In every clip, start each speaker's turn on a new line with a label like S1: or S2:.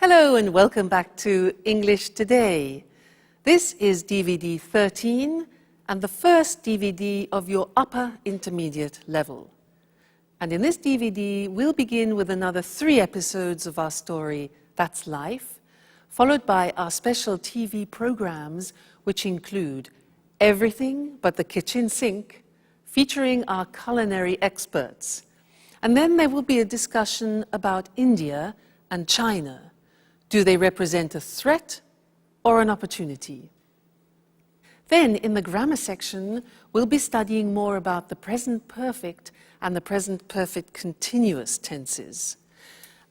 S1: Hello and welcome back to English Today. This is DVD 13 and the first DVD of your upper intermediate level. And in this DVD, we'll begin with another 3 episodes of our story, That's Life, followed by our special TV programs, which include Everything But the Kitchen Sink, featuring our culinary experts. And then there will be a discussion about India and China. Do they represent a threat or an opportunity? Then, in the grammar section, we'll be studying more about the present perfect and the present perfect continuous tenses.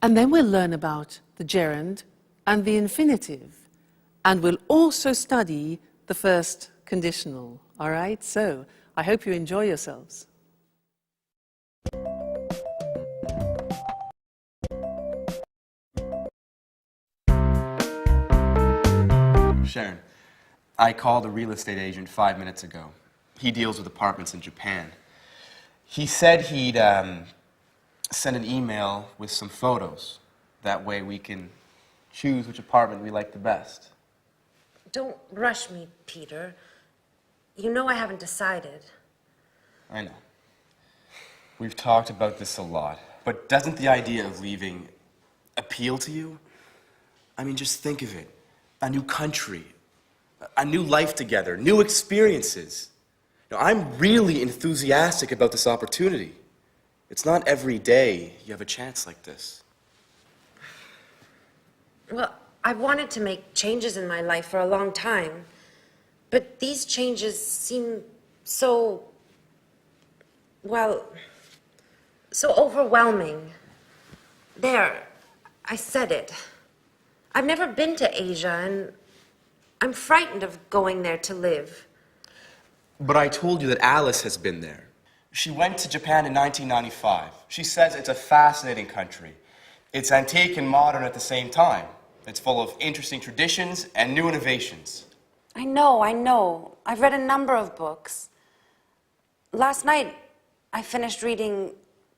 S1: And then we'll learn about the gerund and the infinitive. And we'll also study the first conditional. All right? So, I hope you enjoy yourselves.
S2: Sharon, I called a real estate agent 5 minutes ago. He deals with apartments in Japan. He said he'd send an email with some photos. That way we can choose which apartment we like the best.
S3: Don't rush me, Peter. You know I haven't decided.
S2: I know. We've talked about this a lot. But doesn't the idea of leaving appeal to you? I mean, just think of it. A new country, a new life together, new experiences. Now, I'm really enthusiastic about this opportunity. It's not every day you have a chance like this.
S3: Well, I wanted to make changes in my life for a long time, but these changes seem so overwhelming. There, I said it. I've never been to Asia, and I'm frightened of going there to live.
S2: But I told you that Alice has been there. She went to Japan in 1995. She says it's a fascinating country. It's antique and modern at the same time. It's full of interesting traditions and new innovations.
S3: I know. I've read a number of books. Last night, I finished reading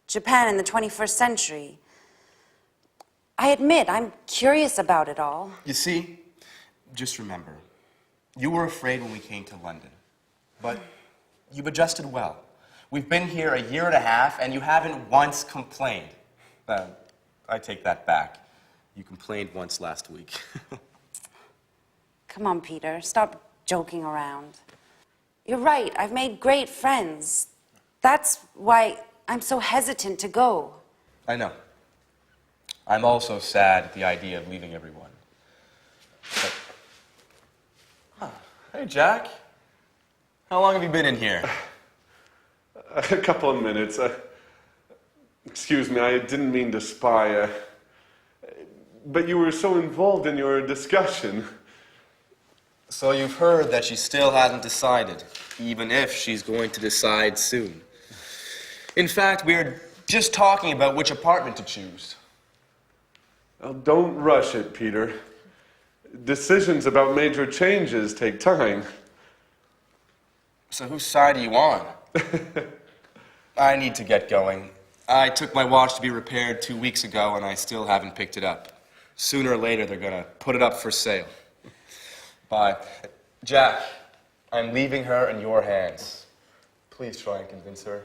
S3: Japan in the 21st Century. I admit, I'm curious about it all.
S2: You see, just remember, you were afraid when we came to London, but you've adjusted well. We've been here a year and a half, and you haven't once complained. I take that back. You complained once last week.
S3: Come on, Peter, stop joking around. You're right, I've made great friends. That's why I'm so hesitant to go.
S2: I know. I'm also sad at the idea of leaving everyone. But, Hey, Jack. How long have you been in here?
S4: A couple of minutes. Excuse me, I didn't mean to spy. But you were so involved in your discussion.
S2: So you've heard that she still hasn't decided, even if she's going to decide soon. In fact, we're just talking about which apartment to choose.
S4: Well, don't rush it, Peter. Decisions about major changes take time.
S2: So whose side are you on? I need to get going. I took my watch to be repaired 2 weeks ago, and I still haven't picked it up. Sooner or later, they're going to put it up for sale. Bye. Jack, I'm leaving her in your hands. Please try and convince her.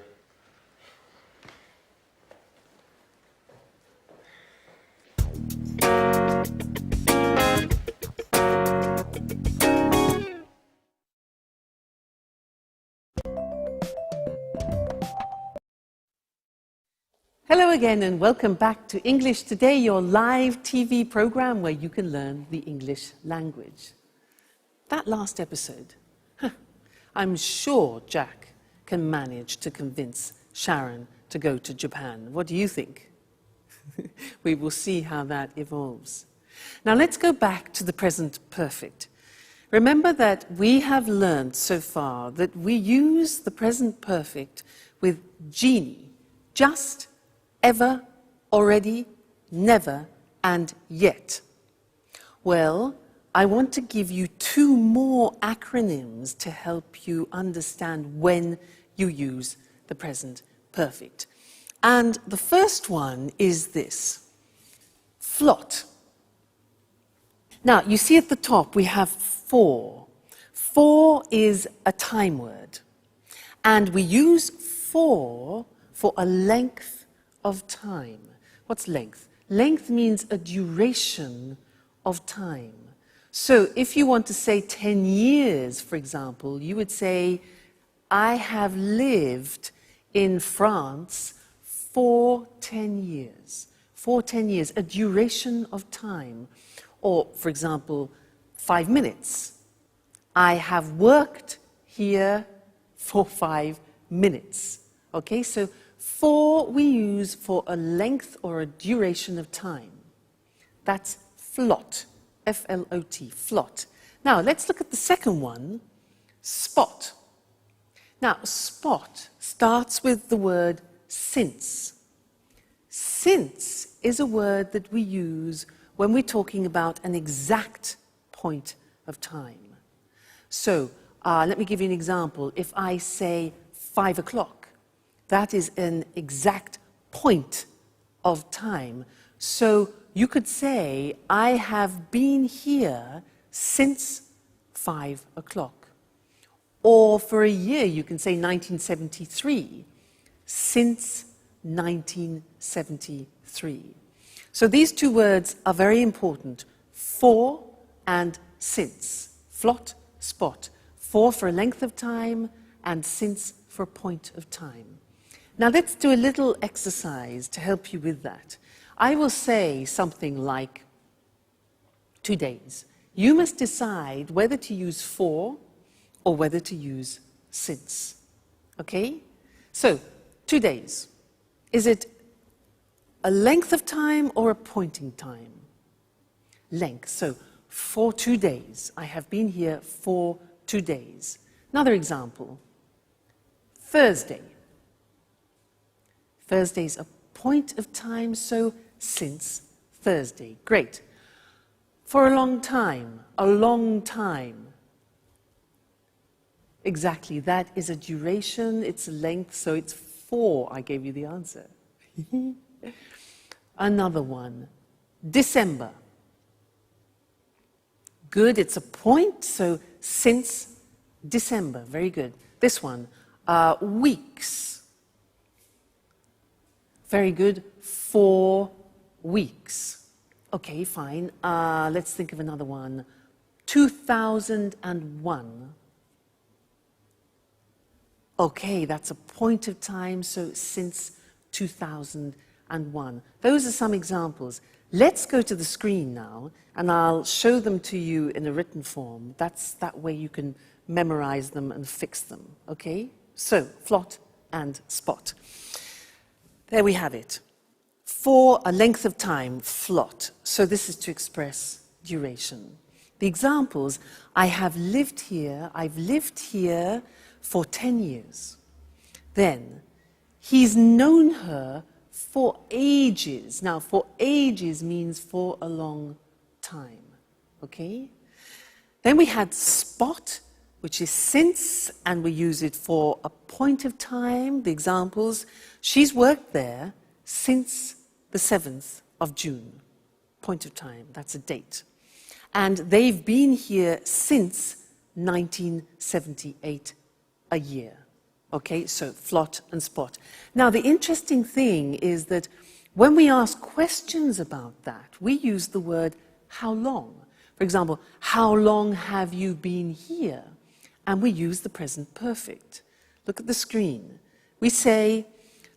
S1: Hello again and welcome back to English Today, your live TV program where you can learn the English language. That last episode, I'm sure Jack can manage to convince Sharon to go to Japan. What do you think? We will see how that evolves. Now let's go back to the present perfect. Remember that we have learned so far that we use the present perfect with genie, just, ever, already, never, and yet. Well, I want to give you 2 more acronyms to help you understand when you use the present perfect. And the first one is this: flot. Now, you see at the top we have for. For is a time word. And we use for a length of time. What's length? Length means a duration of time. So if you want to say 10 years, for example, you would say, I have lived in France for 10 years. For 10 years, a duration of time. Or, for example, 5 minutes. I have worked here for 5 minutes. Okay, so for we use for a length or a duration of time. That's flot, F-L-O-T, flot. Now, let's look at the second one, spot. Now, spot starts with the word since. Since is a word that we use when we're talking about an exact point of time. So, let me give you an example. If I say 5 o'clock, that is an exact point of time. So, you could say, I have been here since 5 o'clock. Or for a year, you can say 1973, since 1973. So these two words are very important, for and since. Flot, spot. For a length of time, and since for a point of time. Now let's do a little exercise to help you with that. I will say something like 2 days. You must decide whether to use for or whether to use since. Okay? So, 2 days. Is it a length of time or a point in time? Length. So, for 2 days. I have been here for 2 days. Another example. Thursday. Thursday's a point of time, so since Thursday. Great. For a long time. A long time. Exactly, that is a duration, it's a length, so it's for. I gave you the answer. Another one, December. Good, it's a point, so since December, very good. This one, weeks. Very good, 4 weeks. Okay, fine. Let's think of another one. 2001. Okay, that's a point of time, so since 2001. Those are some examples. Let's go to the screen now, and I'll show them to you in a written form. That way you can memorize them and fix them, okay? So, flot and spot. There we have it. For a length of time, flot. So this is to express duration. The examples, I've lived here for 10 years. Then, he's known her for ages. Now, for ages means for a long time, okay? Then we had spot, which is since, and we use it for a point of time. The examples, she's worked there since the 7th of June. Point of time, that's a date. And they've been here since 1978, a year. Okay, so flot and spot. Now, the interesting thing is that when we ask questions about that, we use the word how long. For example, how long have you been here? And we use the present perfect. Look at the screen. We say,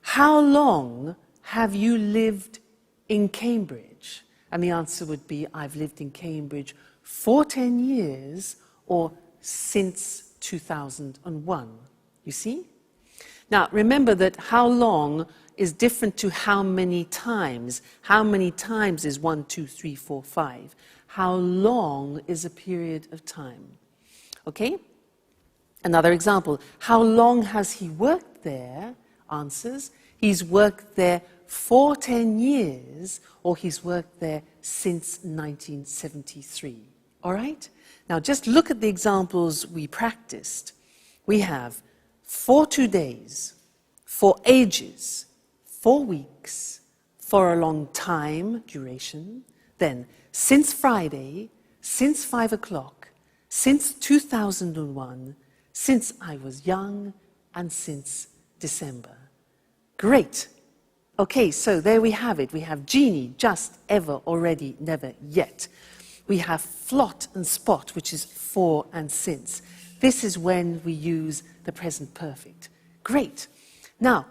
S1: how long have you lived in Cambridge? And the answer would be, I've lived in Cambridge for 10 years or since 2001. You see? Now, remember that how long is different to how many times. How many times is 1, 2, 3, 4, 5. How long is a period of time? Okay? Another example. How long has he worked there? Answers. He's worked there for 10 years, or he's worked there since 1973. All right? Now, just look at the examples we practiced. We have for 2 days, for ages, 4 weeks, for a long time, duration, then since Friday, since 5 o'clock, since 2001, since I was young, and since December. Great. Okay, so there we have it. We have genie, just, ever, already, never, yet. We have flot and spot, which is for and since. This is when we use the present perfect. Great. Now,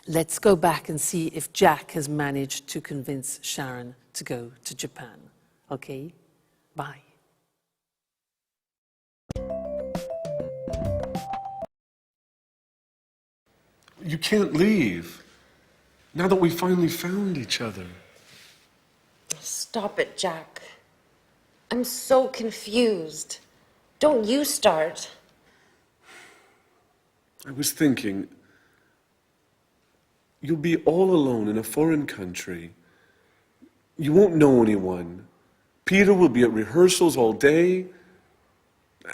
S1: let's go back and see if Jack has managed to convince Sharon to go to Japan. Okay? Bye.
S4: You can't leave. Now that we finally found each other.
S3: Stop it, Jack. I'm so confused. Don't you start.
S4: I was thinking, you'll be all alone in a foreign country. You won't know anyone. Peter will be at rehearsals all day.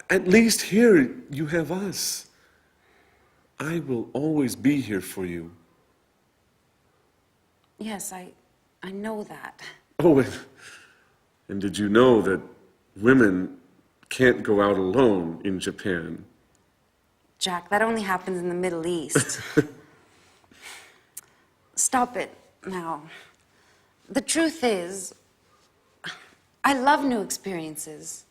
S4: At least here you have us. I will always be here for you.
S3: Yes, I know that.
S4: Oh, and did you know that women can't go out alone in Japan?
S3: Jack, that only happens in the Middle East. Stop it now. The truth is, I love new experiences.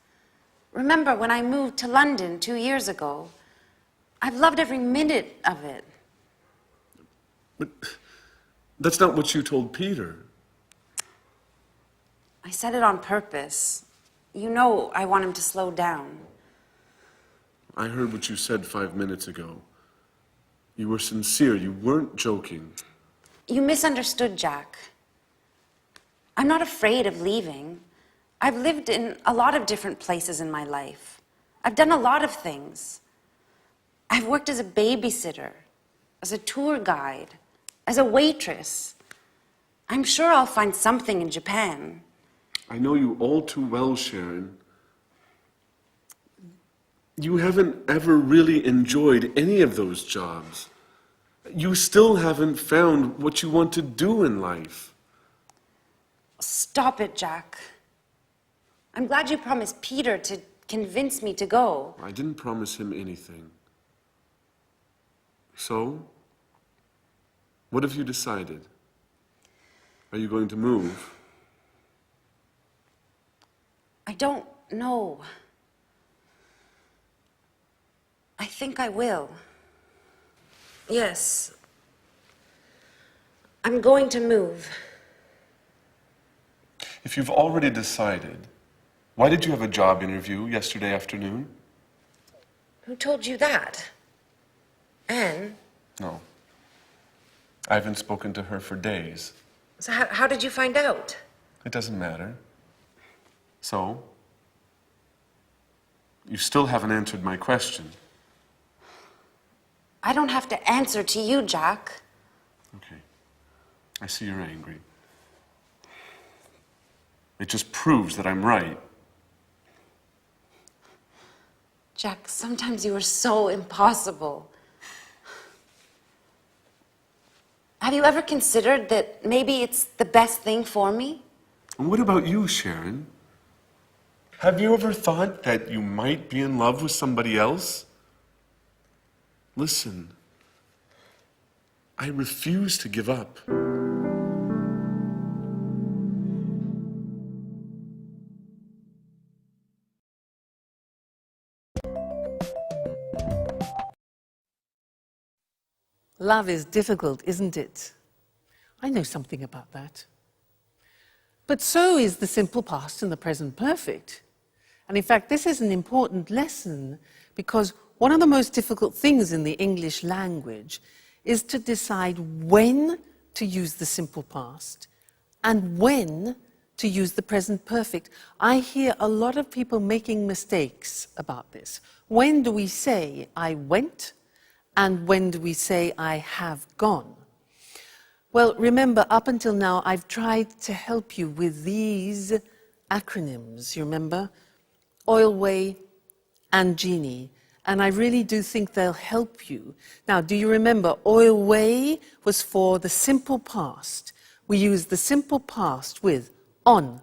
S3: Remember when I moved to London 2 years ago? I've loved every minute of it.
S4: But that's not what you told Peter.
S3: I said it on purpose. You know I want him to slow down.
S4: I heard what you said 5 minutes ago. You were sincere. You weren't joking.
S3: You misunderstood, Jack. I'm not afraid of leaving. I've lived in a lot of different places in my life. I've done a lot of things. I've worked as a babysitter, as a tour guide, as a waitress. I'm sure I'll find something in Japan.
S4: I know you all too well, Sharon. You haven't ever really enjoyed any of those jobs. You still haven't found what you want to do in life.
S3: Stop it, Jack. I'm glad you promised Peter to convince me to go.
S4: I didn't promise him anything. So, what have you decided? Are you going to move?
S3: I don't know. I think I will. Yes. I'm going to move.
S4: If you've already decided, why did you have a job interview yesterday afternoon?
S3: Who told you that? Anne?
S4: No. I haven't spoken to her for days.
S3: So how did you find out?
S4: It doesn't matter. So, you still haven't answered my question.
S3: I don't have to answer to you, Jack.
S4: Okay. I see you're angry. It just proves that I'm right.
S3: Jack, sometimes you are so impossible. Have you ever considered that maybe it's the best thing for me?
S4: And what about you, Sharon? Have you ever thought that you might be in love with somebody else? Listen, I refuse to give up.
S1: Love is difficult, isn't it? I know something about that. But so is the simple past and the present perfect. And in fact, this is an important lesson because one of the most difficult things in the English language is to decide when to use the simple past and when to use the present perfect. I hear a lot of people making mistakes about this. When do we say I went and when do we say I have gone? Well, remember, up until now, I've tried to help you with these acronyms, you remember? Oilway and Genie. And I really do think they'll help you. Now, do you remember, Oilway was for the simple past. We use the simple past with on,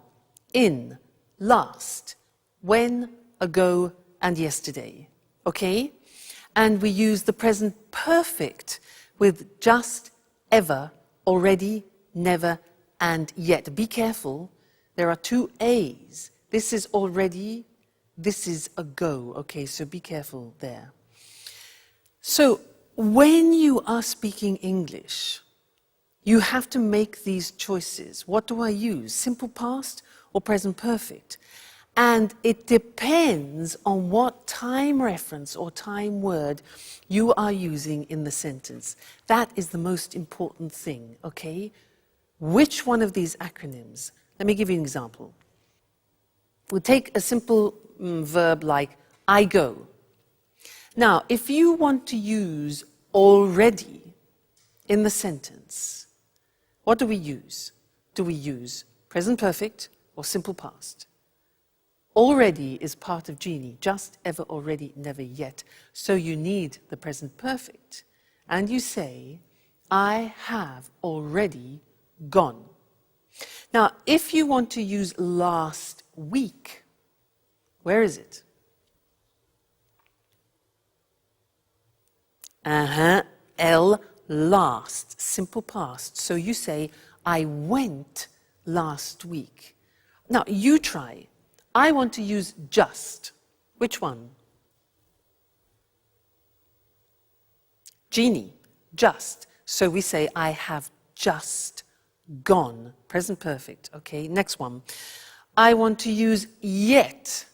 S1: in, last, when, ago, and yesterday. Okay? And we use the present perfect with just, ever, already, never, and yet. Be careful, there are two A's. This is already, this is ago. Okay, so be careful there. So, when you are speaking English, you have to make these choices. What do I use? Simple past or present perfect? And it depends on what time reference or time word you are using in the sentence. That is the most important thing, okay? Which one of these acronyms? Let me give you an example. We'll take a simple verb like I go. Now, if you want to use already in the sentence, what do we use? Do we use present perfect or simple past? Already is part of genie, just, ever, already, never, yet. So you need the present perfect. And you say, I have already gone. Now, if you want to use last week, where is it? L, last, simple past. So you say, I went last week. Now, you try. I want to use just. Which one? Genie, just. So we say, I have just gone. Present perfect. Okay, next one. I want to use yet.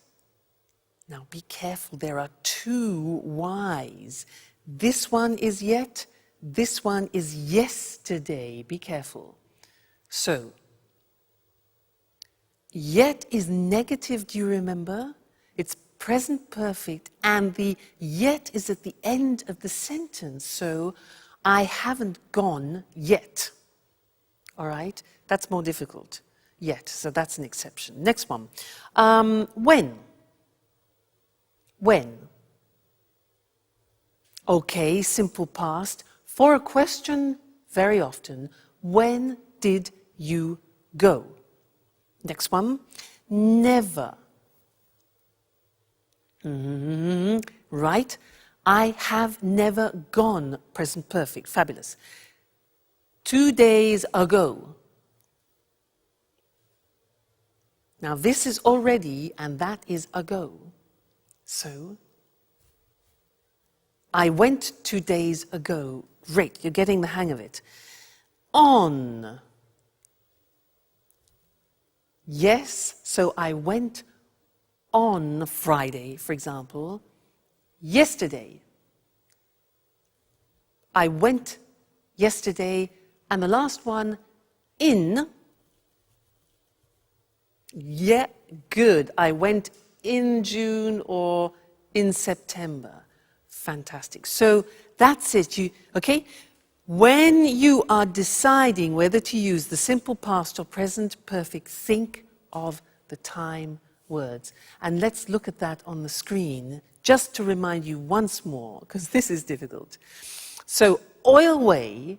S1: Now be careful, there are two Y's. This one is yet, this one is yesterday. Be careful. So, yet is negative, do you remember? It's present perfect, and the yet is at the end of the sentence. So, I haven't gone yet. All right? That's more difficult. Yet, so that's an exception. Next one. When? When? Okay, simple past. For a question, very often, when did you go? Next one. Never. Right? I have never gone. Present perfect. Fabulous. 2 days ago. Now this is already, and that is ago. So, I went 2 days ago. Great, you're getting the hang of it. On. Yes, so I went on Friday, for example. Yesterday. I went yesterday. And the last one, in. Yeah, good. I went in June or in September. Fantastic. So that's it. Okay? When you are deciding whether to use the simple past or present perfect, think of the time words. And let's look at that on the screen just to remind you once more, because this is difficult. So oil way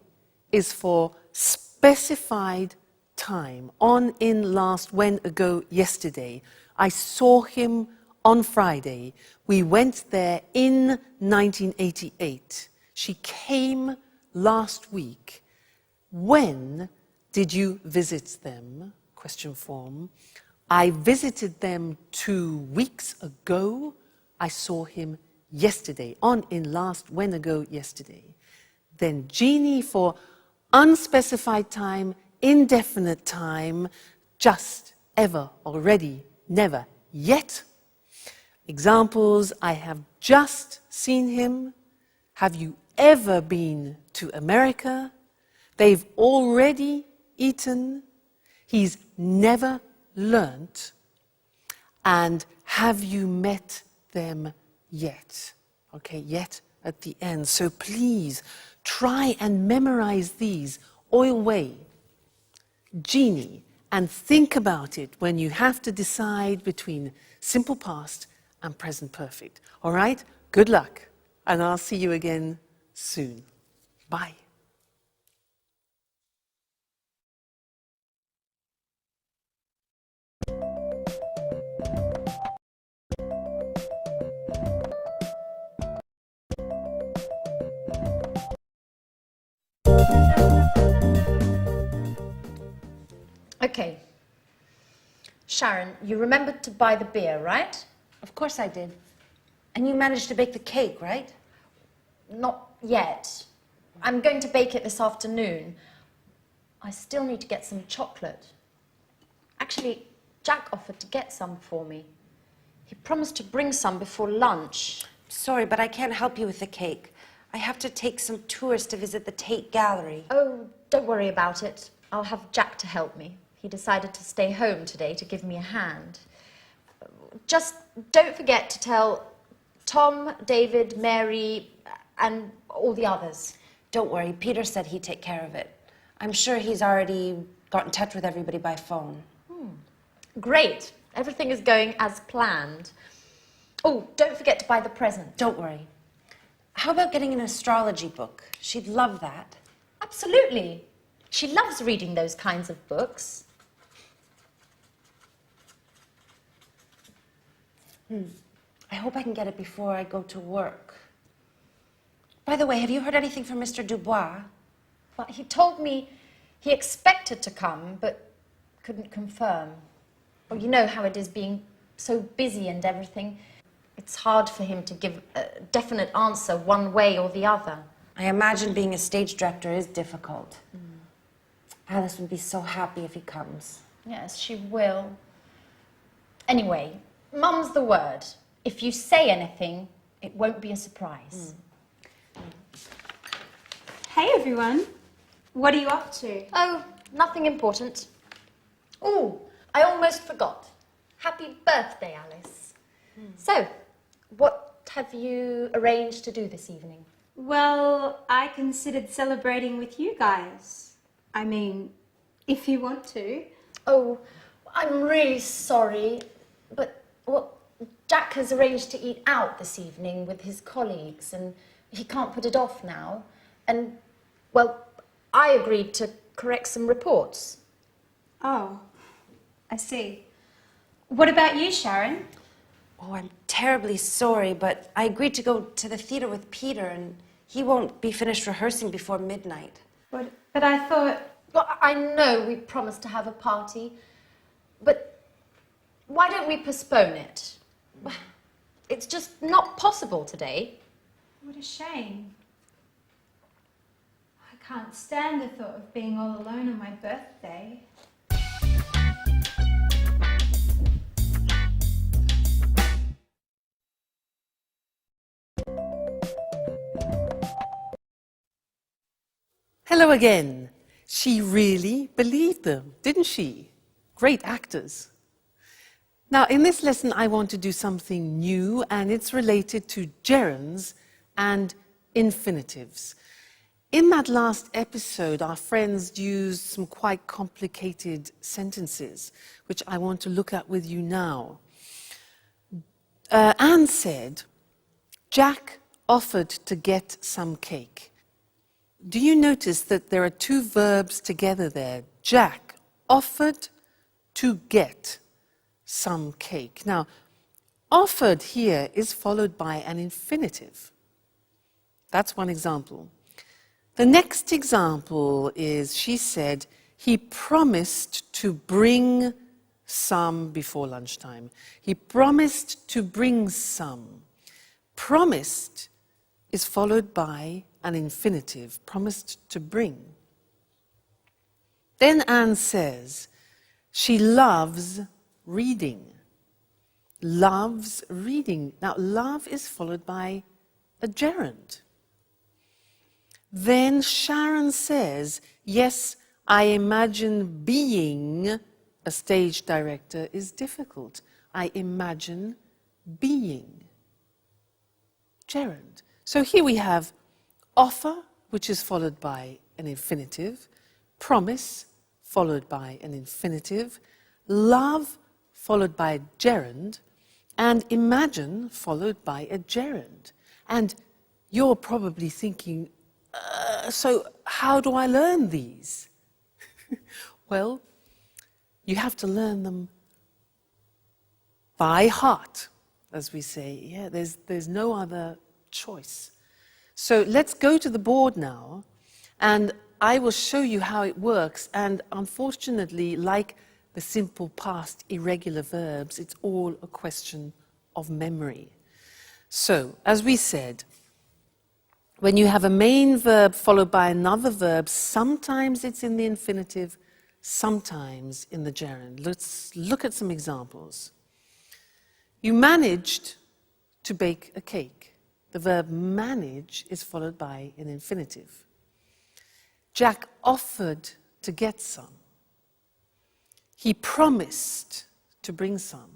S1: is for specified time. On, in, last, when, ago, yesterday. I saw him on Friday. We went there in 1988. She came last week. When did you visit them? Question form. I visited them 2 weeks ago. I saw him yesterday. On, in, last, when, ago, yesterday. Then genie for unspecified time, indefinite time, just, ever, already, never, yet. Examples, I have just seen him. Have you ever been to America? They've already eaten. He's never learnt. And have you met them yet? Okay, yet at the end. So please try and memorize these. Oil way, genie, and think about it when you have to decide between simple past and present perfect. All right? Good luck, and I'll see you again soon. Bye.
S5: Sharon, you remembered to buy the beer, right?
S3: Of course I did. And you managed to bake the cake, right?
S5: Not yet. I'm going to bake it this afternoon. I still need to get some chocolate. Actually, Jack offered to get some for me. He promised to bring some before lunch.
S3: Sorry, but I can't help you with the cake. I have to take some tours to visit the Tate Gallery.
S5: Oh, don't worry about it. I'll have Jack to help me. He decided to stay home today to give me a hand. Just don't forget to tell Tom, David, Mary, and all the others.
S3: Don't worry, Peter said he'd take care of it. I'm sure he's already got in touch with everybody by phone.
S5: Great. Everything is going as planned. Oh, don't forget to buy the present.
S3: Don't worry. How about getting an astrology book? She'd love that.
S5: Absolutely. She loves reading those kinds of books.
S3: I hope I can get it before I go to work. By the way, have you heard anything from Mr. Dubois?
S5: Well, he told me he expected to come, but couldn't confirm. Well, you know how it is being so busy and everything. It's hard for him to give a definite answer one way or the other.
S3: I imagine being a stage director is difficult. Alice would be so happy if he comes.
S5: Yes, she will. Anyway, mum's the word. If you say anything, it won't be a surprise.
S6: Hey everyone, what are you up to?
S5: Oh, nothing important. Oh, I almost forgot. Happy birthday, Alice. So, what have you arranged to do this evening?
S6: Well, I considered celebrating with you guys. I mean, if you want to.
S5: Oh, I'm really sorry, but well, Jack has arranged to eat out this evening with his colleagues and he can't put it off now. And, well, I agreed to correct some reports.
S6: Oh, I see. What about you, Sharon?
S3: Oh, I'm terribly sorry, but I agreed to go to the theater with Peter and he won't be finished rehearsing before midnight.
S6: But I thought...
S5: Well, I know we promised to have a party, but why don't we postpone it? It's just not possible today.
S6: What a shame. I can't stand the thought of being all alone on my birthday.
S1: Hello again. She really believed them, didn't she? Great actors. Now, in this lesson, I want to do something new, and it's related to gerunds and infinitives. In that last episode, our friends used some quite complicated sentences, which I want to look at with you now. Anne said, Jack offered to get some cake. Do you notice that there are two verbs together there? Jack offered to get some cake. Now, offered here is followed by an infinitive. That's one example. The next example is, she said, he promised to bring some before lunchtime. He promised to bring some. Promised is followed by an infinitive, promised to bring. Then Anne says, she loves reading. Loves reading. Now, love is followed by a gerund. Then Sharon says, yes, I imagine being a stage director is difficult. I imagine being. Gerund. So here we have offer, which is followed by an infinitive, promise, followed by an infinitive, love, followed by a gerund, and imagine, followed by a gerund. And you're probably thinking, so how do I learn these? Well, you have to learn them by heart, as we say. Yeah, there's no other choice. So let's go to the board now, and I will show you how it works. And unfortunately, like the the simple past irregular verbs. It's all a question of memory. So, as we said, when you have a main verb followed by another verb, sometimes it's in the infinitive, sometimes in the gerund. Let's look at some examples. You managed to bake a cake. The verb manage is followed by an infinitive. Jack offered to get some. He promised to bring some.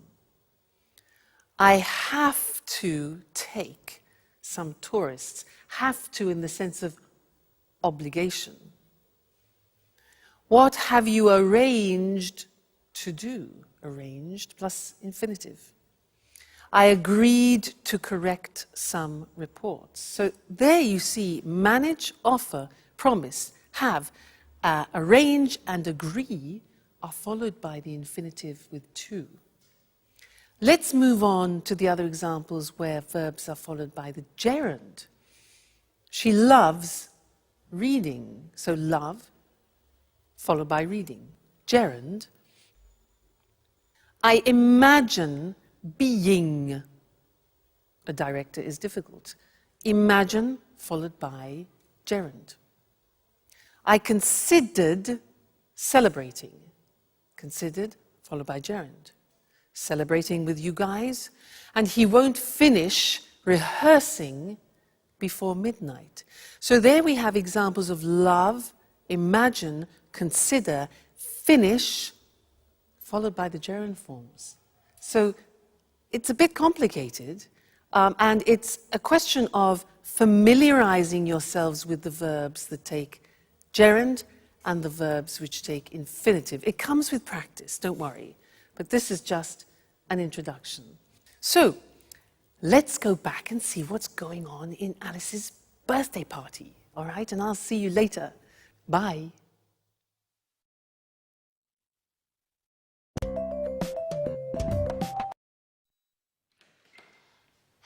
S1: I have to take some tourists. Have to in the sense of obligation. What have you arranged to do? Arranged plus infinitive. I agreed to correct some reports. So there you see manage, offer, promise, have, arrange and agree are followed by the infinitive with to. Let's move on to the other examples where verbs are followed by the gerund. She loves reading. So love followed by reading. Gerund. I imagine being a director is difficult. Imagine followed by gerund. I considered celebrating. Considered followed by gerund. Celebrating with you guys, and he won't finish rehearsing before midnight. So there we have examples of love, imagine, consider, finish, followed by the gerund forms. So it's a bit complicated, and it's a question of familiarizing yourselves with the verbs that take gerund and the verbs which take infinitive. It comes with practice, don't worry. But this is just an introduction. So, let's go back and see what's going on in Alice's birthday party, all right? And I'll see you later. Bye.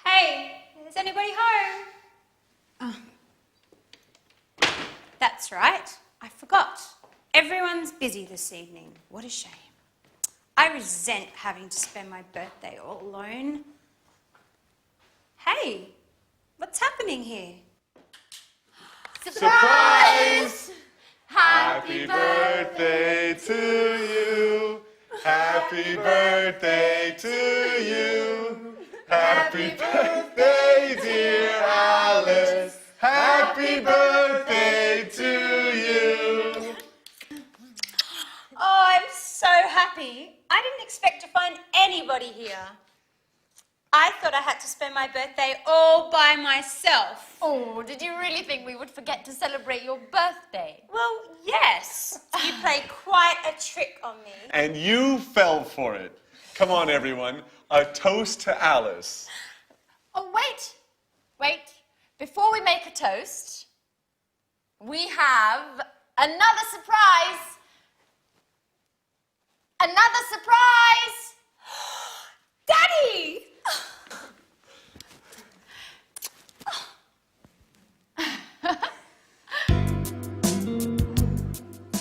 S6: Hey, is anybody home? Oh. That's right, I forgot. Everyone's busy this evening. What a shame. I resent having to spend my birthday all alone. Hey, what's happening here?
S7: Surprise! Happy birthday to you. Happy birthday to you. Happy birthday, dear Alice. Happy birthday to you.
S6: Oh, I'm so happy. I didn't expect to find anybody here. I thought I had to spend my birthday all by myself.
S5: Oh, did you really think we would forget to celebrate your birthday?
S6: Well, yes. You played quite a trick on me.
S7: And you fell for it. Come on, everyone. A toast to Alice.
S5: Oh, wait. Before we make a toast, we have another surprise. Another surprise! Daddy!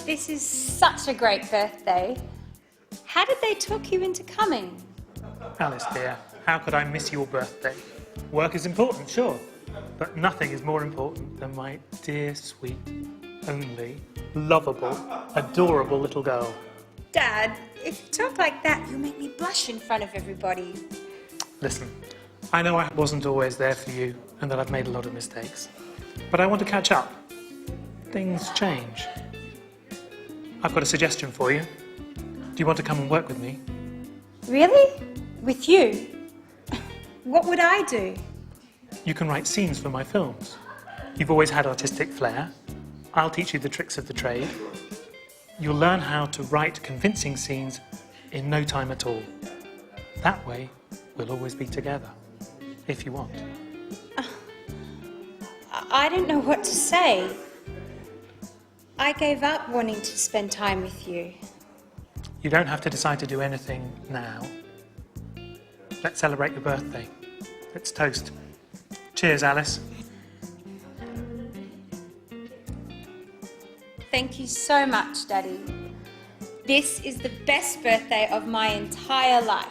S6: This is such a great birthday. How did they talk you into coming?
S8: Alice, dear, how could I miss your birthday? Work is important, sure, but nothing is more important than my dear, sweet, only, lovable, adorable little girl.
S6: Dad, if you talk like that, you'll make me blush in front of everybody.
S8: Listen, I know I wasn't always there for you and that I've made a lot of mistakes, but I want to catch up. Things change. I've got a suggestion for you. Do you want to come and work with me?
S6: Really? With you? What would I do?
S8: You can write scenes for my films. You've always had artistic flair. I'll teach you the tricks of the trade. You'll learn how to write convincing scenes in no time at all. That way, we'll always be together, if you want.
S6: I don't know what to say. I gave up wanting to spend time with you.
S8: You don't have to decide to do anything now. Let's celebrate your birthday. Let's toast. Cheers, Alice.
S6: Thank you so much, Daddy. This is the best birthday of my entire life.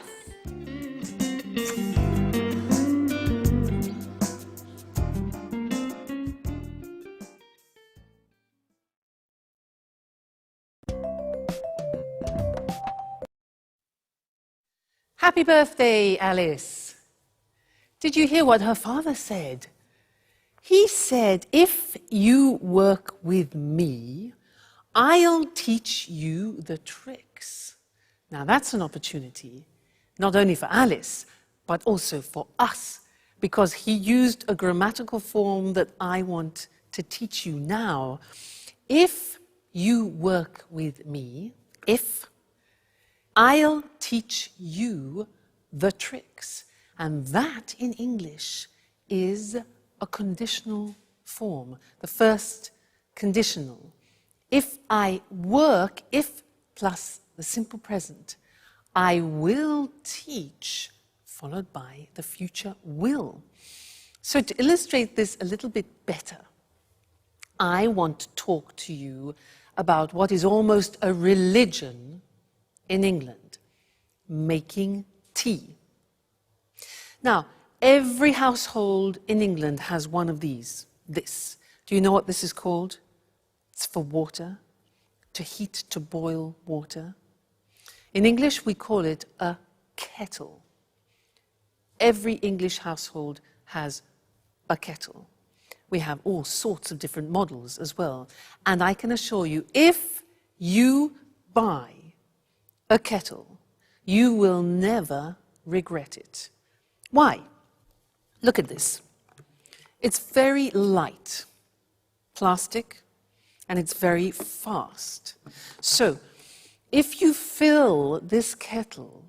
S1: Happy birthday, Alice. Did you hear what her father said? He said, if you work with me, I'll teach you the tricks. Now that's an opportunity, not only for Alice, but also for us, because he used a grammatical form that I want to teach you now. If you work with me, I'll teach you the tricks. And that in English is a conditional form, the first conditional. If I work, if plus the simple present, I will teach, followed by the future will. So to illustrate this a little bit better, I want to talk to you about what is almost a religion in England, making tea. Now, every household in England has one of these, this. Do you know what this is called? It's for water, to heat, to boil water. In English, we call it a kettle. Every English household has a kettle. We have all sorts of different models as well. And I can assure you, if you buy a kettle, you will never regret it. Why? Look at this. It's very light, plastic, and it's very fast. So, if you fill this kettle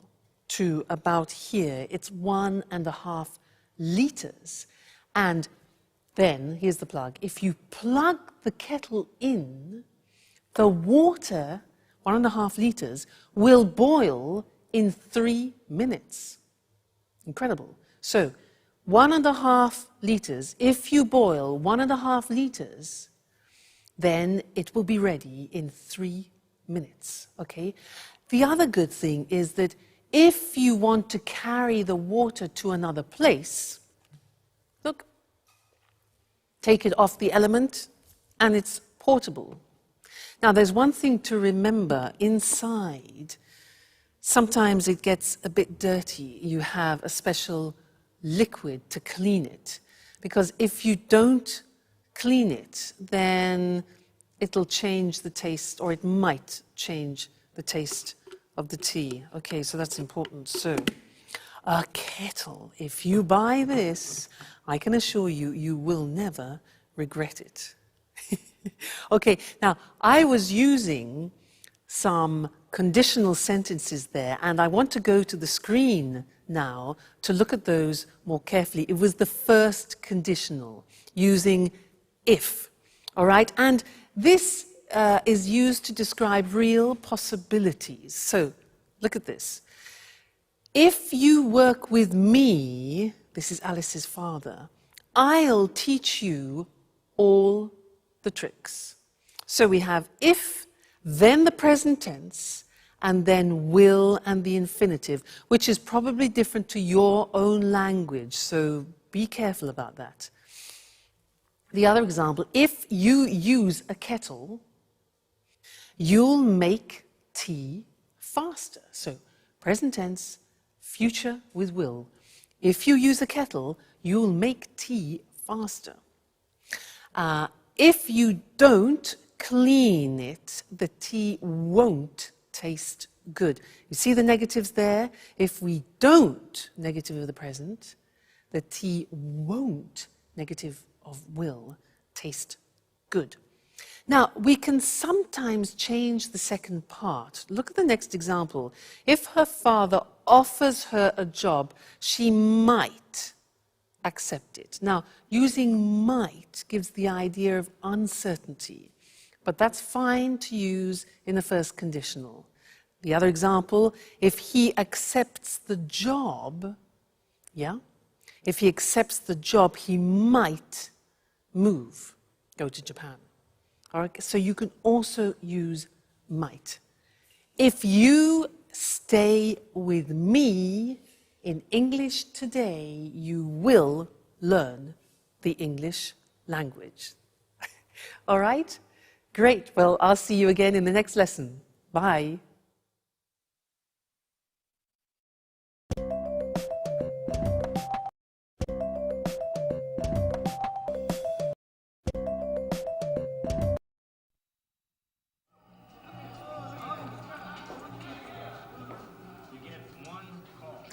S1: to about here, it's 1.5 liters. And then, here's the plug, if you plug the kettle in, the water, 1.5 liters, will boil in 3 minutes. Incredible. So, 1.5 liters, if you boil 1.5 liters, then it will be ready in 3 minutes, okay? The other good thing is that if you want to carry the water to another place, look, take it off the element, and it's portable. Now, there's one thing to remember inside. Sometimes it gets a bit dirty. You have a special liquid to clean it. Because if you don't clean it, then it'll change the taste, or it might change the taste of the tea. Okay, so that's important. So, a kettle. If you buy this, I can assure you, you will never regret it. Okay, now, I was using some conditional sentences there, and I want to go to the screen now to look at those more carefully. It was the first conditional, using if, all right? And this is used to describe real possibilities. So, look at this. If you work with me, this is Alice's father, I'll teach you all the tricks. So we have if, then the present tense, and then will and the infinitive, which is probably different to your own language, so be careful about that. The other example, if you use a kettle, you'll make tea faster. So present tense, future with will. If you use a kettle, you'll make tea faster. If you don't clean it, the tea won't taste good. You see the negatives there? If we don't, negative of the present, the tea won't, negative of will, taste good. Now, we can sometimes change the second part. Look at the next example. If her father offers her a job, she might accept it. Now, using might gives the idea of uncertainty, but that's fine to use in the first conditional. The other example, if he accepts the job, yeah? If he accepts the job, he might move, go to Japan. All right, so you can also use might. If you stay with me in English today, you will learn the English language. All right? Great. Well, I'll see you again in the next lesson. Bye.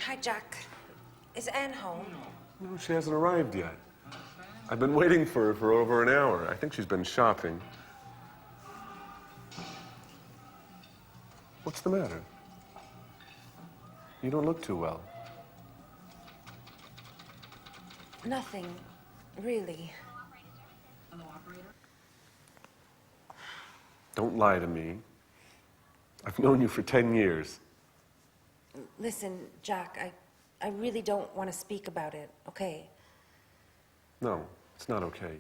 S3: Hi, Jack. Is Anne home?
S4: No, she hasn't arrived yet. I've been waiting for her for over an hour. I think she's been shopping. What's the matter? You don't look too well.
S3: Nothing, really.
S4: Don't lie to me. I've known you for 10 years.
S3: Listen, Jack, I really don't want to speak about it, okay?
S4: No, it's not okay.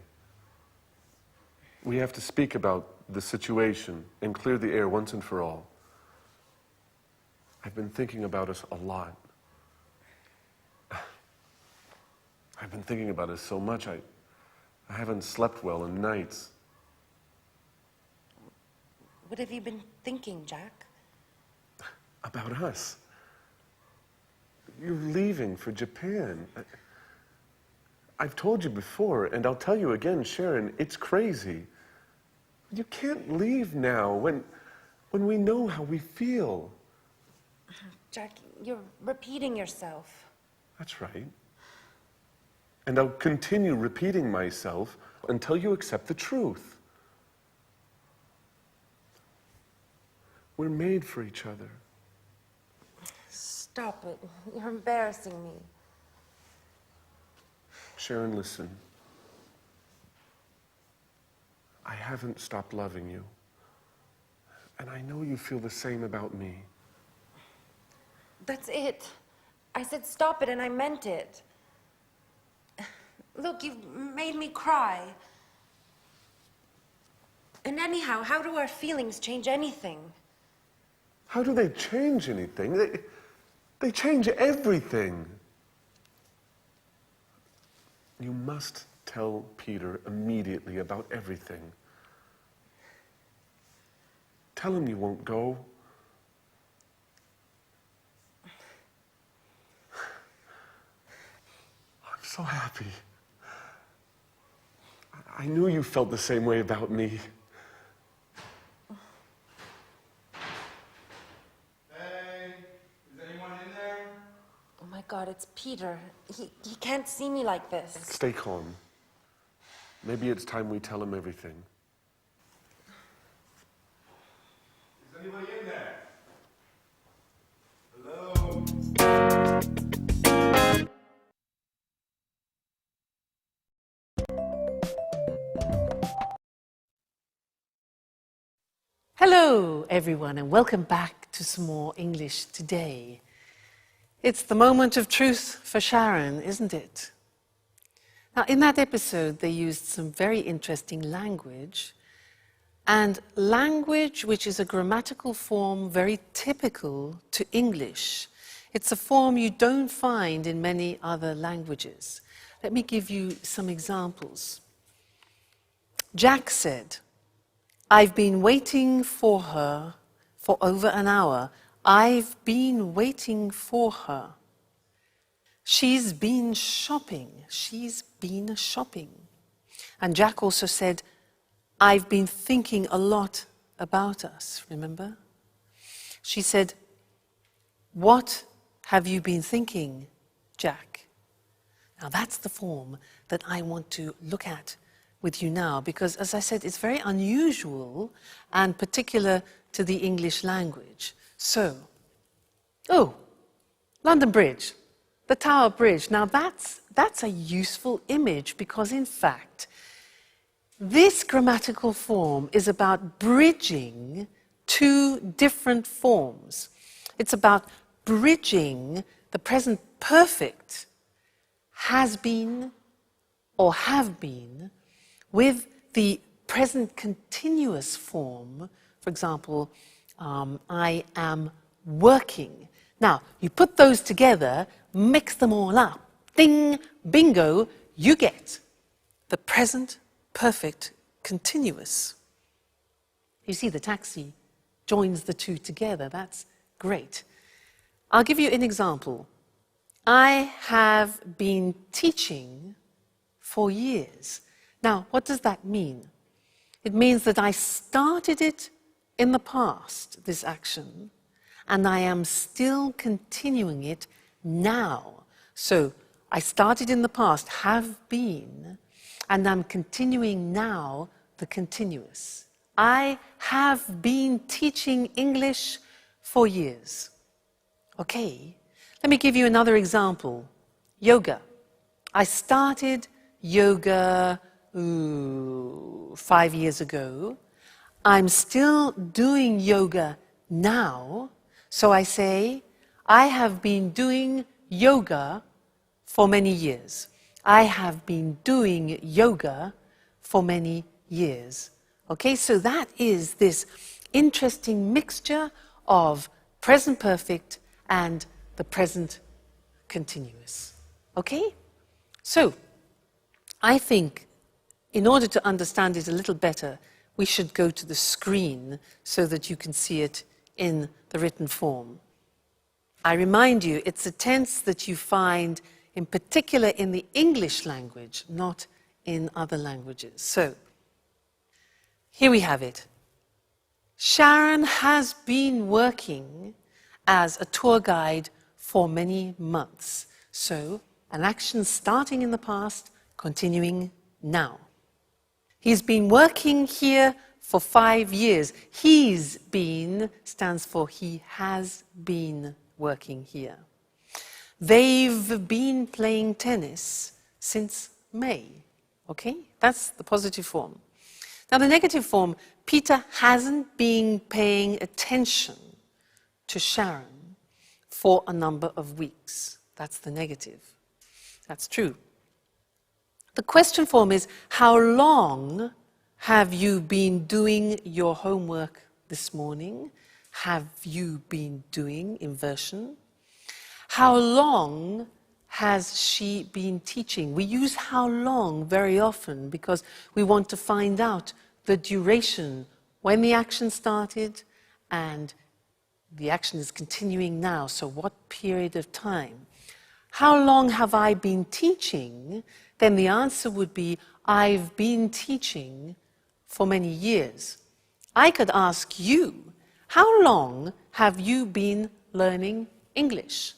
S4: We have to speak about the situation and clear the air once and for all. I've been thinking about us a lot. I've been thinking about us so much, I haven't slept well in nights.
S3: What have you been thinking, Jack?
S4: About us. You're leaving for Japan. I've told you before, and I'll tell you again, Sharon, it's crazy. You can't leave now when we know how we feel.
S3: Jack, you're repeating yourself.
S4: That's right. And I'll continue repeating myself until you accept the truth. We're made for each other.
S3: Stop it. You're embarrassing me.
S4: Sharon, listen. I haven't stopped loving you. And I know you feel the same about me.
S3: That's it. I said stop it and I meant it. Look, you've made me cry. And anyhow, how do our feelings change anything?
S4: How do they change anything? They change everything. You must tell Peter immediately about everything. Tell him you won't go. I'm so happy. I knew you felt the same way about me.
S2: Hey, is anyone in there?
S3: Oh my God, it's Peter. He can't see me like this.
S4: Stay calm. Maybe it's time we tell him everything.
S2: Is anybody in there? Hello?
S1: Hello, everyone, and welcome back to some more English today. It's the moment of truth for Sharon, isn't it? Now, in that episode, they used some very interesting language, and language which is a grammatical form very typical to English. It's a form you don't find in many other languages. Let me give you some examples. Jack said, "I've been waiting for her for over an hour. I've been waiting for her." She's been shopping. She's been shopping. And Jack also said, "I've been thinking a lot about us," remember? She said, "What have you been thinking, Jack?" Now that's the form that I want to look at with you now, because as I said, it's very unusual and particular to the English language. So, London Bridge, the Tower Bridge. Now that's a useful image because in fact, this grammatical form is about bridging two different forms. It's about bridging the present perfect has been or have been with the present continuous form, for example, I am working. Now, you put those together, mix them all up. Ding, bingo, you get the present perfect continuous. You see, the taxi joins the two together. That's great. I'll give you an example. I have been teaching for years. Now, what does that mean? It means that I started it in the past, this action, and I am still continuing it now. So I started in the past, have been, and I'm continuing now the continuous. I have been teaching English for years. Okay, let me give you another example. Yoga. I started yoga 5 years ago. I'm still doing yoga now. So I say, I have been doing yoga for many years. I have been doing yoga for many years. Okay, so that is this interesting mixture of present perfect and the present continuous. Okay? So, I think in order to understand it a little better, we should go to the screen so that you can see it in the written form. I remind you, it's a tense that you find in particular in the English language, not in other languages. So, here we have it. Sharon has been working as a tour guide for many months. So, an action starting in the past, continuing now. He's been working here for 5 years. He's been stands for he has been working here. They've been playing tennis since May. Okay? That's the positive form. Now, the negative form, Peter hasn't been paying attention to Sharon for a number of weeks. That's the negative. That's true. The question form is, how long have you been doing your homework this morning? Have you been doing inversion? How long has she been teaching? We use how long very often because we want to find out the duration, when the action started and the action is continuing now, so what period of time? How long have I been teaching? Then the answer would be, I've been teaching for many years. I could ask you, how long have you been learning English?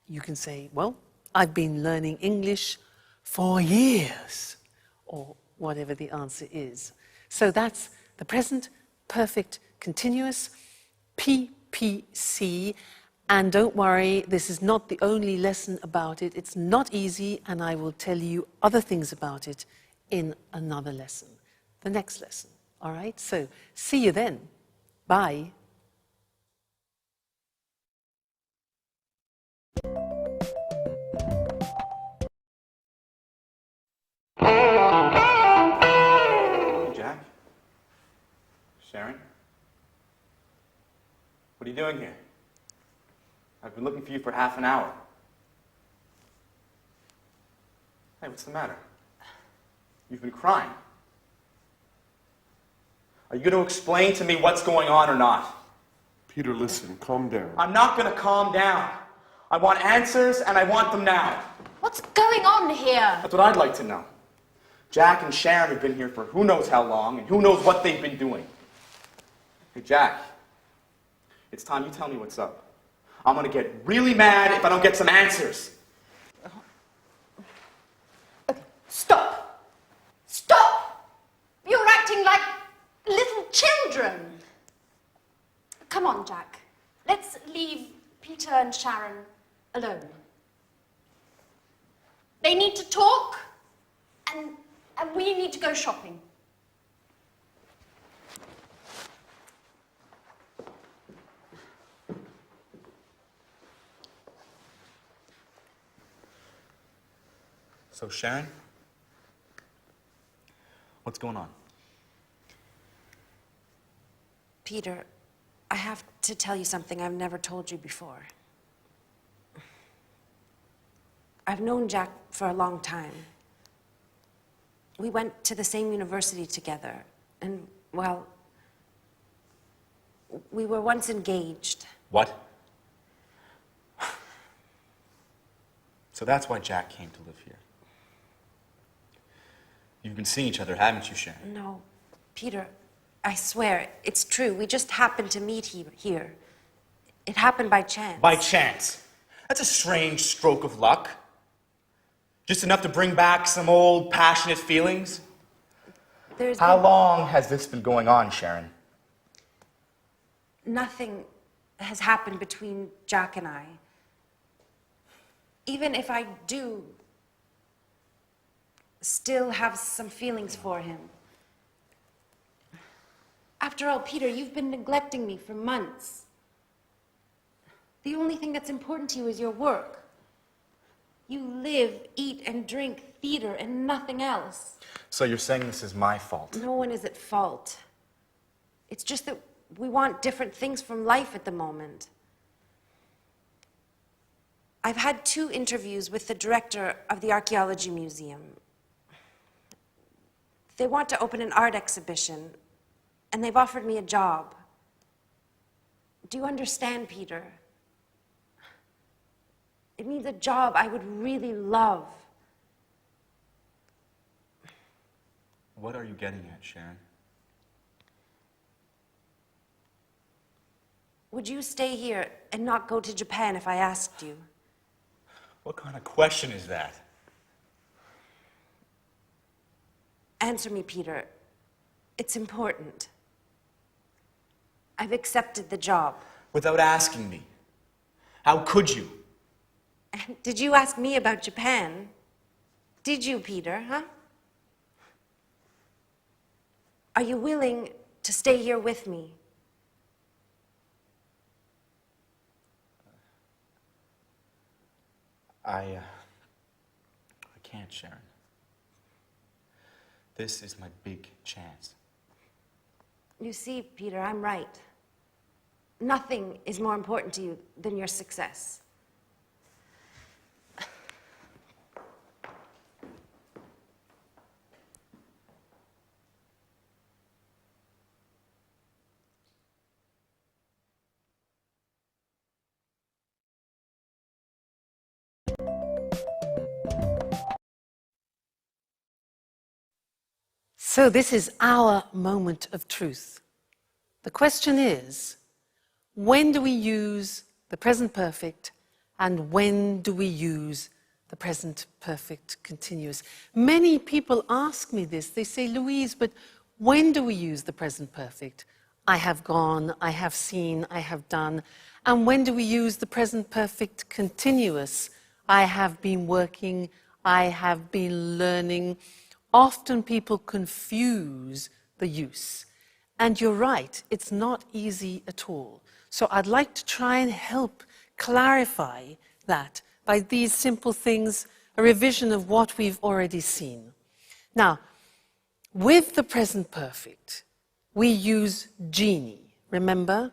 S1: You can say, well, I've been learning English for years, or whatever the answer is. So that's the present perfect continuous, PPC. And don't worry, this is not the only lesson about it. It's not easy, and I will tell you other things about it in another lesson, the next lesson. All right? So see you then. Bye.
S2: Jack? Sharon? What are you doing here? I've been looking for you for half an hour. Hey, what's the matter? You've been crying. Are you going to explain to me what's going on or not?
S4: Peter, listen, calm down.
S2: I'm not going to calm down. I want answers, and I want them now.
S5: What's going on here?
S2: That's what I'd like to know. Jack and Sharon have been here for who knows how long, and who knows what they've been doing. Hey, Jack, it's time you tell me what's up. I'm going to get really mad if I don't get some answers.
S5: Okay, stop. Stop! You're acting like little children. Come on, Jack. Let's leave Peter and Sharon alone. They need to talk, and we need to go shopping.
S2: So, Sharon, what's going on?
S3: Peter, I have to tell you something I've never told you before. I've known Jack for a long time. We went to the same university together, and, well, we were once engaged.
S2: What? So that's why Jack came to live here. You've been seeing each other, haven't you, Sharon?
S3: No, Peter, I swear, it's true. We just happened to meet here. It happened by chance.
S2: By chance? That's a strange stroke of luck. Just enough to bring back some old passionate feelings? How long has this been going on, Sharon?
S3: Nothing has happened between Jack and I. Even if I do still have some feelings for him. After all, Peter, you've been neglecting me for months. The only thing that's important to you is your work. You live, eat, and drink theater and nothing else.
S2: So you're saying this is my fault?
S3: No one is at fault. It's just that we want different things from life at the moment. I've had 2 interviews with the director of the Archaeology Museum. They want to open an art exhibition, and they've offered me a job. Do you understand, Peter? It means a job I would really love.
S2: What are you getting at, Sharon?
S3: Would you stay here and not go to Japan if I asked you?
S2: What kind of question is that?
S3: Answer me, Peter. It's important. I've accepted the job.
S2: Without asking me. How could you?
S3: Did you ask me about Japan? Did you, Peter, huh? Are you willing to stay here with me?
S2: I can't, Sharon. This is my big chance.
S3: You see, Peter, I'm right. Nothing is more important to you than your success.
S1: So this is our moment of truth. The question is, when do we use the present perfect and when do we use the present perfect continuous? Many people ask me this. They say, Louise, but when do we use the present perfect? I have gone, I have seen, I have done. And when do we use the present perfect continuous? I have been working, I have been learning. Often people confuse the use. And you're right, it's not easy at all. So I'd like to try and help clarify that by these simple things, a revision of what we've already seen. Now, with the present perfect, we use genie. Remember?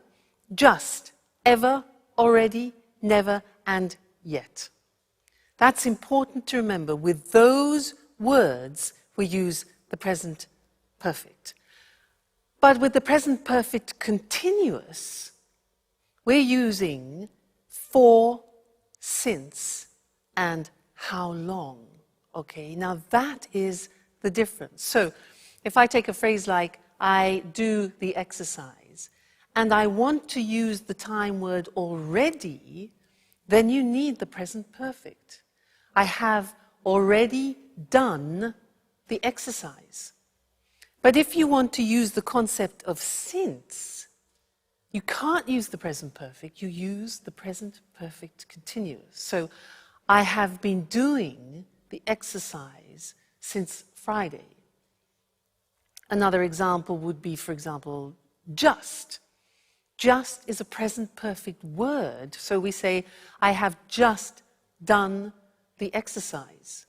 S1: Just, ever, already, never, and yet. That's important to remember. With those words, we use the present perfect. But with the present perfect continuous, we're using for, since, and how long. Okay, now that is the difference. So if I take a phrase like, I do the exercise, and I want to use the time word already, then you need the present perfect. I have already done the exercise. But if you want to use the concept of since, you can't use the present perfect, you use the present perfect continuous. So I have been doing the exercise since Friday. Another example would be, for example, just. Just is a present perfect word. So we say, I have just done the exercise.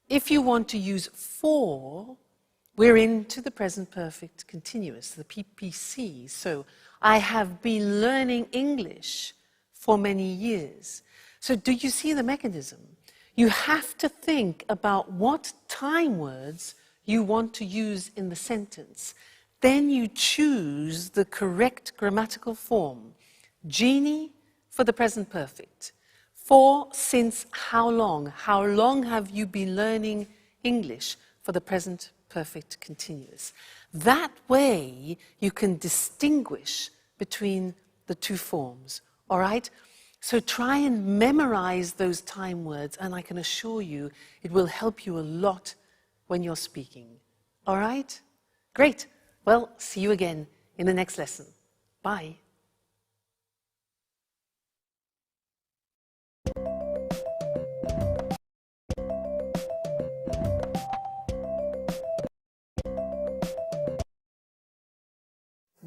S1: If you want to use for, we're into the present perfect continuous, the PPC. So I have been learning English for many years. So do you see the mechanism? You have to think about what time words you want to use in the sentence. Then you choose the correct grammatical form. Genie for the present perfect. For, since, how long? How long have you been learning English for the present perfect continuous? That way you can distinguish between the two forms, all right? So try and memorize those time words, and I can assure you it will help you a lot when you're speaking. All right? Great. Well, see you again in the next lesson. Bye.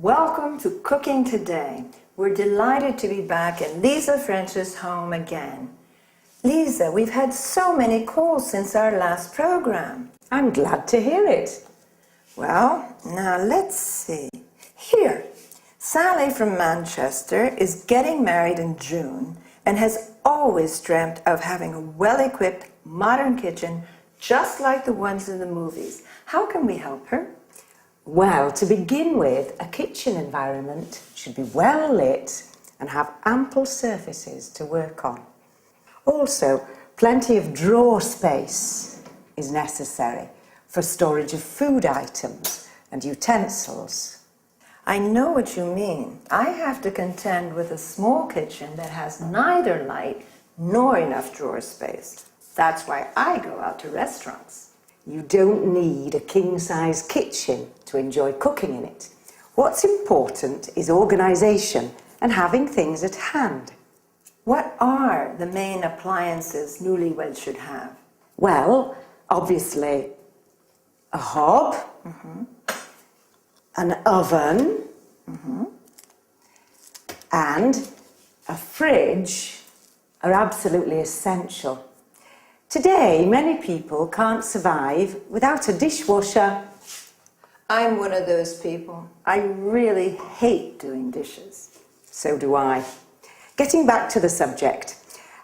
S9: Welcome to Cooking Today. We're delighted to be back in Lisa French's home again. Lisa, we've had so many calls since our last program.
S10: I'm glad to hear it.
S9: Well, now let's see. Here, Sally from Manchester is getting married in June and has always dreamt of having a well-equipped modern kitchen just like the ones in the movies. How can we help her?
S10: Well, to begin with, a kitchen environment should be well lit and have ample surfaces to work on. Also, plenty of drawer space is necessary for storage of food items and utensils.
S9: I know what you mean. I have to contend with a small kitchen that has neither light nor enough drawer space. That's why I go out to restaurants.
S10: You don't need a king-size kitchen to enjoy cooking in it. What's important is organisation and having things at hand.
S9: What are the main appliances newlyweds should have?
S10: Well, obviously, a hob, an oven, and a fridge are absolutely essential. Today, many people can't survive without a dishwasher.
S9: I'm one of those people. I really hate doing dishes.
S10: So do I. Getting back to the subject,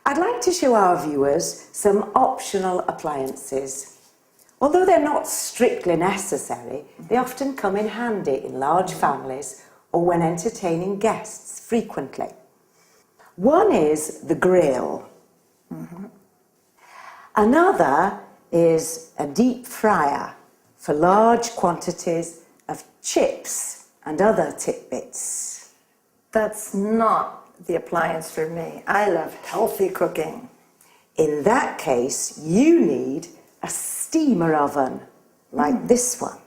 S10: I'd like to show our viewers some optional appliances. Although they're not strictly necessary, they often come in handy in large families or when entertaining guests frequently. One is the grill. Another is a deep fryer for large quantities of chips and other tidbits.
S9: That's not the appliance for me. I love healthy cooking.
S10: In that case, you need a steamer oven like this one.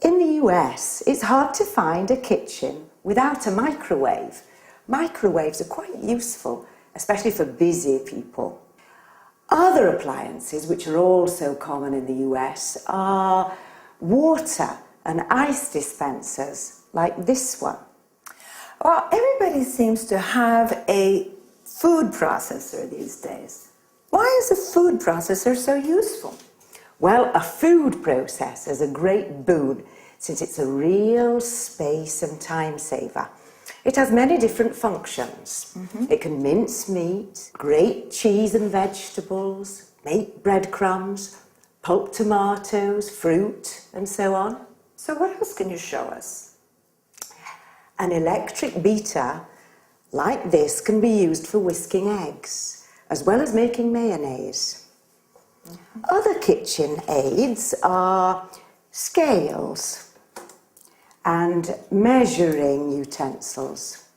S10: In the US, it's hard to find a kitchen without a microwave. Microwaves are quite useful, especially for busy people. Other appliances, which are also common in the US, are water and ice dispensers, like this one.
S9: Well, everybody seems to have a food processor these days. Why is a food processor so useful?
S10: Well, a food processor is a great boon since it's a real space and time saver. It has many different functions. It can mince meat, grate cheese and vegetables, make breadcrumbs, pulp tomatoes, fruit, and so on.
S9: So what else can you show us?
S10: An electric beater like this can be used for whisking eggs, as well as making mayonnaise. Other kitchen aids are scales and measuring utensils.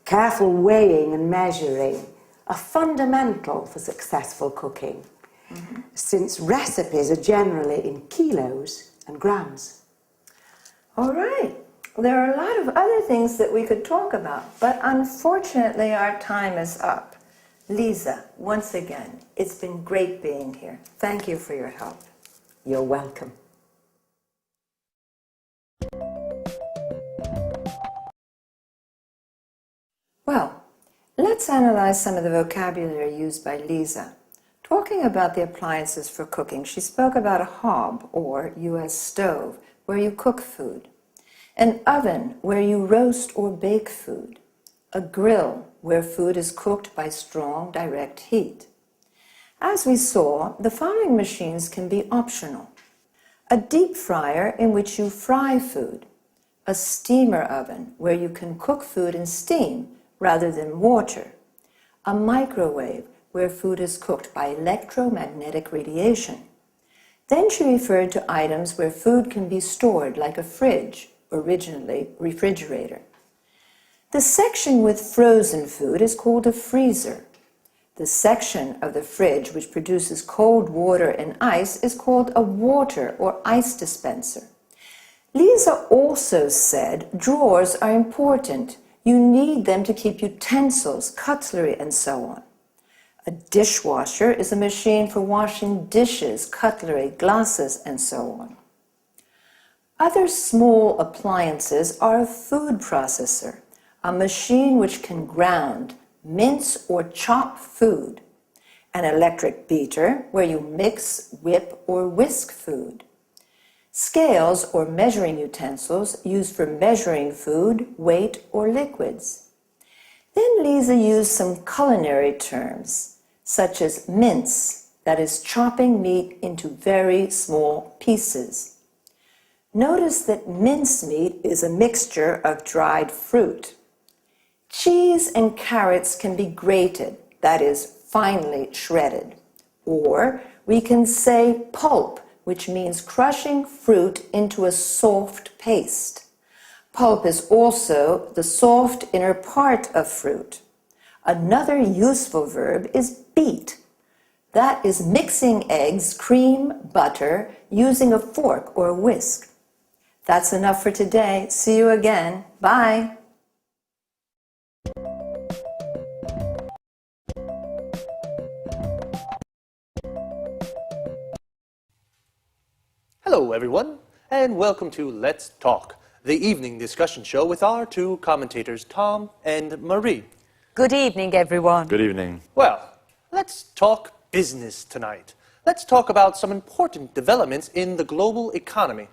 S10: Careful weighing and measuring are fundamental for successful cooking, since recipes are generally in kilos and grams.
S9: All right. There are a lot of other things that we could talk about, but unfortunately our time is up. Lisa, once again, it's been great being here. Thank you for your help.
S10: You're welcome.
S9: Well, let's analyze some of the vocabulary used by Lisa. Talking about the appliances for cooking, she spoke about a hob, or U.S. stove, where you cook food. an oven where you roast or bake food, a grill where food is cooked by strong direct heat. As we saw, the following machines can be optional: a deep fryer in which you fry food, a steamer oven where you can cook food in steam rather than water, a microwave where food is cooked by electromagnetic radiation. Then she referred to items where food can be stored, like a fridge, originally refrigerator. The section with frozen food is called a freezer. The section of the fridge which produces cold water and ice is called a water or ice dispenser. Lisa also said drawers are important. You need them to keep utensils, cutlery, and so on. A dishwasher is a machine for washing dishes, cutlery, glasses, and so on. Other small appliances are a food processor, a machine which can ground, mince, or chop food, an electric beater where you mix, whip, or whisk food, scales or measuring utensils used for measuring food, weight, or liquids. Then Lisa used some culinary terms, such as mince, that is chopping meat into very small pieces. Notice that mincemeat is a mixture of dried fruit. Cheese and carrots can be grated, that is, finely shredded. Or we can say pulp, which means crushing fruit into a soft paste. Pulp is also the soft inner part of fruit. Another useful verb is beat. That is mixing eggs, cream, butter, using a fork or a whisk. That's enough for today. See you again. Bye.
S11: Hello, everyone, and welcome to Let's Talk, the evening discussion show with our two commentators, Tom and Marie.
S12: Good evening, everyone.
S13: Good evening.
S11: Well, let's talk business tonight. Let's talk about some important developments in the global economy.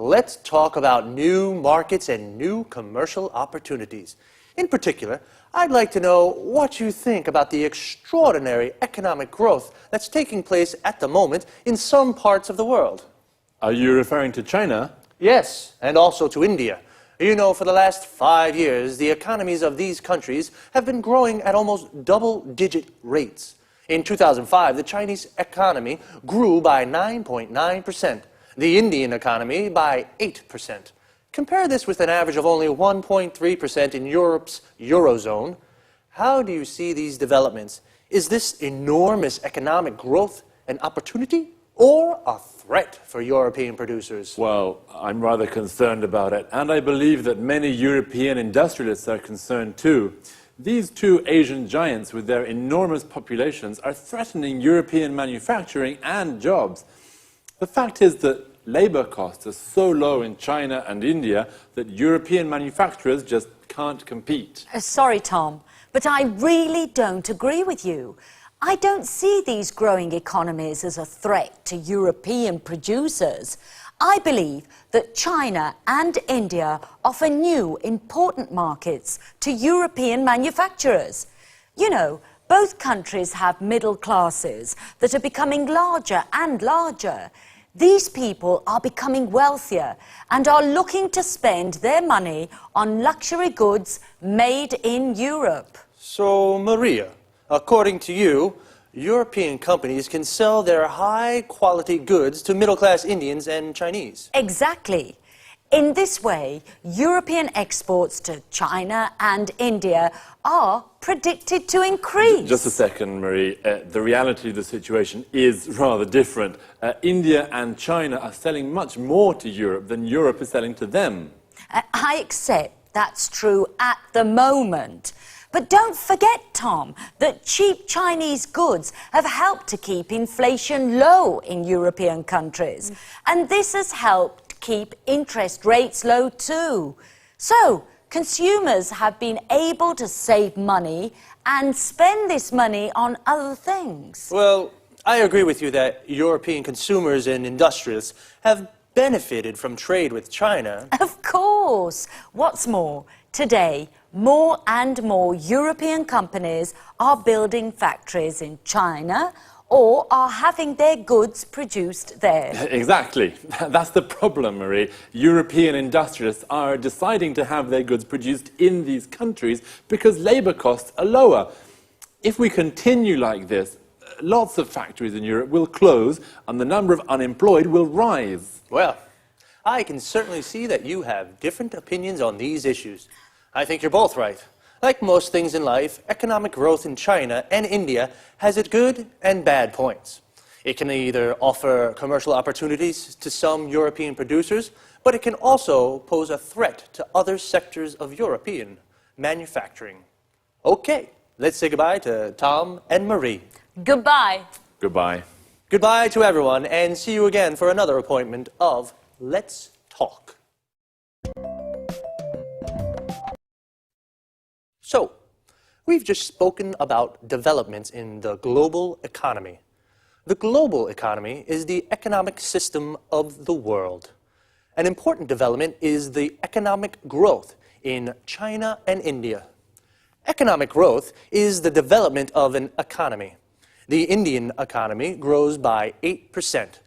S11: Let's talk about new markets and new commercial opportunities. In particular, I'd like to know what you think about the extraordinary economic growth that's taking place at the moment in some parts of the world.
S13: Are you referring to China?
S11: Yes, and also to India. You know, for the last 5 years, the economies of these countries have been growing at almost double-digit rates. In 2005, the Chinese economy grew by 9.9%, the Indian economy by 8%. Compare this with an average of only 1.3% in Europe's Eurozone. How do you see these developments? Is this enormous economic growth an opportunity or a threat for European producers?
S13: Well, I'm rather concerned about it, and I believe that many European industrialists are concerned too. These two Asian giants with their enormous populations are threatening European manufacturing and jobs. The fact is that labor costs are so low in China and India that European manufacturers just can't compete.
S12: Sorry, Tom, but I really don't agree with you. I don't see these growing economies as a threat to European producers. I believe that China and India offer new, important markets to European manufacturers. You know, both countries have middle classes that are becoming larger and larger. These people are becoming wealthier and are looking to spend their money on luxury goods made in Europe.
S11: So, Maria, according to you, European companies can sell their high-quality goods to middle-class Indians and Chinese.
S12: Exactly. In this way, European exports to China and India are predicted to increase.
S13: Just a second, Marie. The reality of the situation is rather different. India and China are selling much more to Europe than Europe is selling to them.
S12: I accept that's true at the moment. But don't forget, Tom, that cheap Chinese goods have helped to keep inflation low in European countries. And this has helped keep interest rates low too. So, consumers have been able to save money and spend this money on other things.
S11: Well, I agree with you that European consumers and industrialists have benefited from trade with China.
S12: Of course. What's more, today, more and more European companies are building factories in China or are having their goods produced there.
S13: Exactly. That's the problem, Marie. European industrialists are deciding to have their goods produced in these countries because labour costs are lower. If we continue like this, lots of factories in Europe will close and the number of unemployed will rise.
S11: Well, I can certainly see that you have different opinions on these issues. I think you're both right. Like most things in life, economic growth in China and India has its good and bad points. It can either offer commercial opportunities to some European producers, but it can also pose a threat to other sectors of European manufacturing. Okay, let's say goodbye to Tom and Marie.
S12: Goodbye.
S13: Goodbye.
S11: Goodbye to everyone, and see you again for another appointment of Let's Talk. So, we've just spoken about developments in the global economy. The global economy is the economic system of the world. An important development is the economic growth in China and India. Economic growth is the development of an economy. The Indian economy grows by 8%.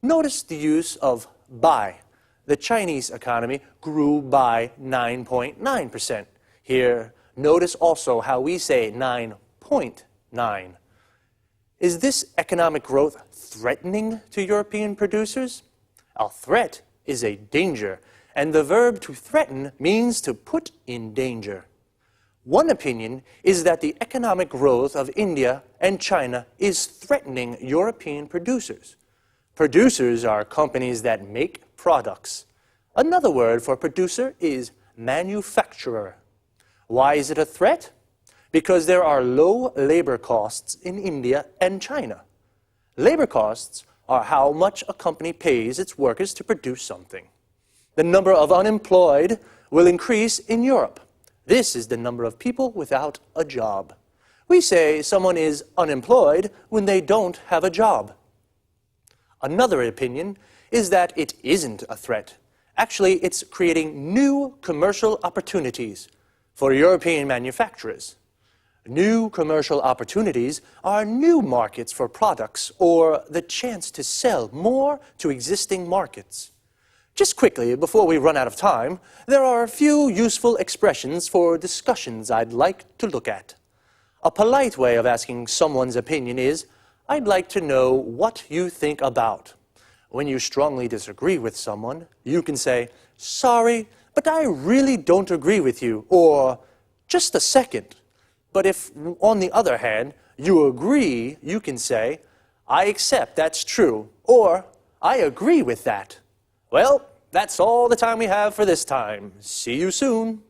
S11: Notice the use of by. The Chinese economy grew by 9.9%. Here, notice also how we say 9.9. Is this economic growth threatening to European producers? A threat is a danger, and the verb to threaten means to put in danger. One opinion is that the economic growth of India and China is threatening European producers. Producers are companies that make products. Another word for producer is manufacturer. Why is it a threat? Because there are low labor costs in India and China. Labor costs are how much a company pays its workers to produce something. The number of unemployed will increase in Europe. This is the number of people without a job. We say someone is unemployed when they don't have a job. Another opinion is that it isn't a threat. Actually, it's creating new commercial opportunities for European manufacturers. New commercial opportunities are new markets for products or the chance to sell more to existing markets. Just quickly, before we run out of time, there are a few useful expressions for discussions I'd like to look at. A polite way of asking someone's opinion is, I'd like to know what you think about. When you strongly disagree with someone, you can say, sorry, but I really don't agree with you, or just a second. But if, on the other hand, you agree, you can say, I accept that's true, or I agree with that. Well, that's all the time we have for this time. See you soon.